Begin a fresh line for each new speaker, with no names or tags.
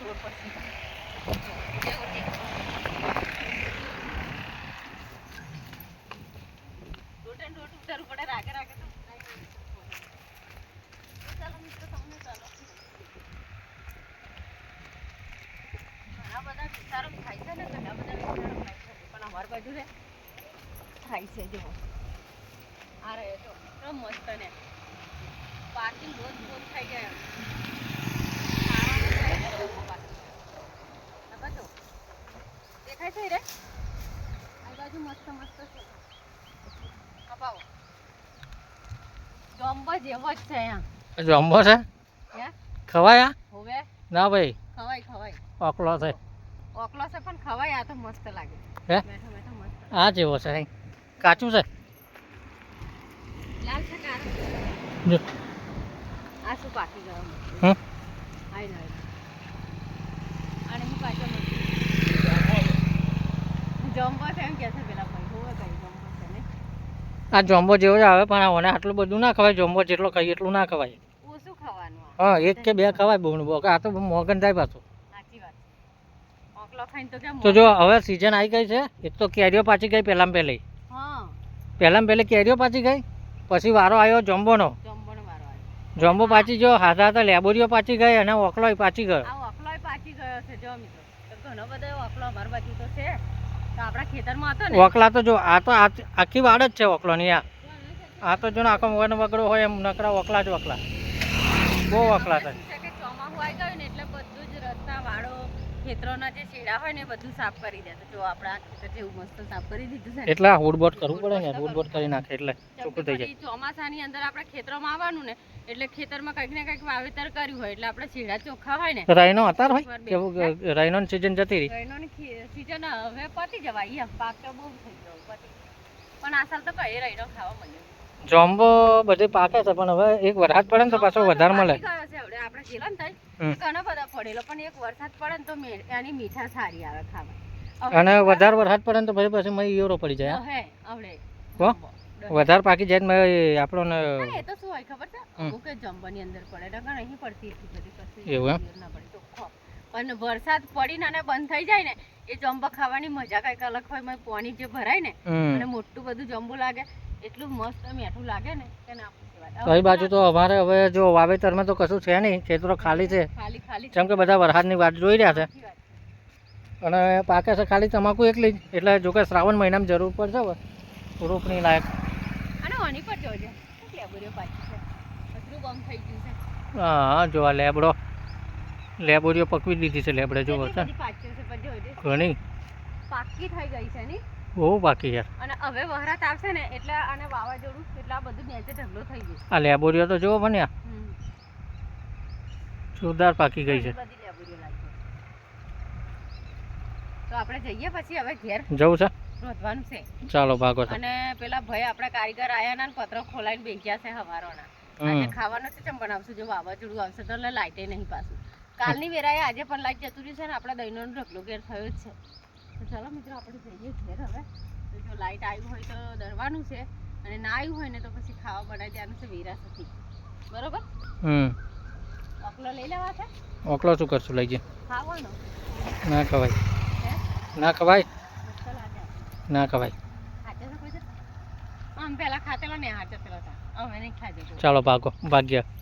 road પછી road ઉતારવું પડે રાગે રાગે તો ચાલો મિત્રો તમને ચાલો ઘણા બધા વિસ્તારો થાય છે ને ઘણા બધા વિસ્તારો થાય છે પણ અમારી બાજુ ને થાય છે જો આ રહે તો એટલો મસ્ત ને પાર્કિંગ રોજ રોજ થઈ જાય દેખાય છે રે આ બાજુ મસ્ત મસ્ત છે અપાવો જોમ્બો જેવો જ છે અહીંયા
જોમ્બો છે
હે
ખવાય
હોવે
ના ભાઈ
ખવાય ખવાય
ઓકલો છે
ઓકલો છે પણ ખવાય આ તો મસ્ત લાગે
હે
બેઠો બેઠો મસ્ત
આ જેવો છે કાચું છે
લાલ છે કાળો
જો
આ શું પાકી ગયો
હમ
આઈ ના અને હું પાછો જોમ્બો છે એમ કે છે પેલા ભાઈ હોવે ભાઈ જોમ્બો છે ને
આ જોમ્બો જેવો જ આવે પણ આને આટલું બધું ના ખવાય જોમ્બો જેટલો ખાઈ એટલું ના ખવાય
ઓછું ખાવાનું
હા એક કે બે ખવાય બોણ બો આ તો મોગન થાય પાછું
સાચી વાત ઓકલો ખાઈને તો કેમ
તો જો હવે સીઝન આવી ગઈ છે એક તો કેરીઓ પાછી ગઈ પહેલાં પહેલી
હા
પહેલી કેરીઓ પાછી ગઈ પછી વારો આવ્યો જોમ્બોનો
જોમ્બોનો વારો આવ્યો
જોમ્બો પાછી જો હાથા હાથા લેબોરીઓ પાછી ગઈ અને ઓકલોય પાછી ગયો
આ ઓકલોય પાછી ગયો છે જો મિત્રો તો ઘણો બધો ઓકલો અમારી બાજુ તો છે તો આપણા ખેતરમાં હતો ને
ઓકલા તો જો આ તો આખી વાડ જ છે ઓકલોની આ તો જો ને આખો વન વગડો હોય એમ નકરા ઓકલા જ ઓકલા બહુ ઓકલા થાય
શું છે કે ચોમાસું આવી ગયું ને એટલે બધું જ રસ્તા વાળો ખેતરોના જે શેડા હોય ને એ બધું સાફ કરી દે તો જો આપણા ખેતર જેવું મસ્ત સાફ કરી દીધું છે ને
એટલે હુડબોટ કરવું પડે ને હુડબોટ કરી નાખે એટલે ચોખ્ખું થઈ જાય
ચોમાસાની અંદર આપણે ખેતરોમાં આવવાનું ને એટલે ખેતરમાં કંઈક ને કંઈક વાવેતર કર્યું હોય એટલે આપણે શેડા ચોખ્ખા હોય ને
રાઈનો અતાર હોય કેવું રાઈનો સીઝન જતી રહી
રૈનોની સીઝન હવે પતી જવાય પાક તો બહુ થઈ ગયો પતી પણ આ સાલ તો કઈ રૈનો ખાવા મળ્યો
જોમ્બો બધે પાકે છે પણ હવે એક વરસાદ પડે ને તો પાછો વધારે મળે
આપણે ગયેલા ને થાય ઘણા બધા પડેલો પણ એક વરસાદ પડે ને તો એની મીઠા સારી આવે ખાવા
અને વધારે વરસાદ પડે ને તો પછી મય ઈયરો પડી જાય
હે આવડે
હો વધારે પાકી જાય ને આપણને
એ તો શું હોય ખબર છે અમુક જંબોની અંદર પડે નકર અહીં પડતી એટલી બધી કશું
એવું એમ
ના પડે ચોખ્ખો પણ વરસાદ પડીને અને બંધ થઈ જાય ને એ જંબો ખાવાની મજા કઈક અલગ હોય પાણી જે ભરાય ને અને મોટું બધું જંબુ લાગે એટલું મસ્ત મીઠું લાગે ને કે ના
કઈ બાજુ તો અમારે હવે જો વાવેતરમાં તો કશું છે નહીં ખેતરો ખાલી છે
ખાલી ખાલી
જેમ કે બધા વરસાદની વાત જોઈ રહ્યા છે અને પાકે છે ખાલી તમાકુ એકલી જ એટલે જો કે શ્રાવણ મહિનામાં જરૂર પડશે હવે રોપણી લાયક
અને આની પર જોજે લેબોરીઓ પાછી છે બધું બંધ થઈ ગયું છે
હા જો આ લેબોરીઓ પકવી દીધી છે લેબડે જો છે
પાછી છે પણ જોજે
ઘણી
પાકી થઈ ગઈ છે ની
બહુ બાકી યાર
અને હવે વરસાદ આવશે ને એટલે અને વાવાઝોડું એટલે આ બધું નીચે ઢગલો થઈ ગયું
આ લેબોરીઓ તો જોવો બન્યા જોરદાર પાકી ગઈ છે
બધી લેબોરીઓ લાગી તો આપણે જઈએ પછી હવે ઘેર
જવું છે
રોધવાનું છે
ચાલો ભાગો
અને પેલા ભાઈ આપણા કારીગર આયા ના પત્ર ખોલાઈને બેસ્યા છે હવારોના આજે ખાવાનું છે ચમ બનાવશું જો વાવાઝોડું આવશે તો લાઈટે નહીં પાછું કાલની વેરાએ આજે પણ લાઈટ જતું રહ્યું છે ને આપણા દહીંનો ઢગલો ઘેર થયો જ છે તો ચાલો મિત્રો આપણે જઈએ ઘેર હવે તો જો લાઈટ આવ્યું હોય તો દરવાનું છે અને ના આવ્યું હોય ને તો પછી ખાવા બનાવી દેવાનું છે વેરાસથી બરોબર ઓકલો લઈ લેવા છે
ઓકલો શું કરશું લઈ જઈએ
ખાવાનો
ના ખવાય ના ખવાય ના ખવાય
આમ પેલા ખાતેલો ને હાથે પેલો હતા હવે નહીં ખાજો
ચાલો ભાગો ભાગ્યા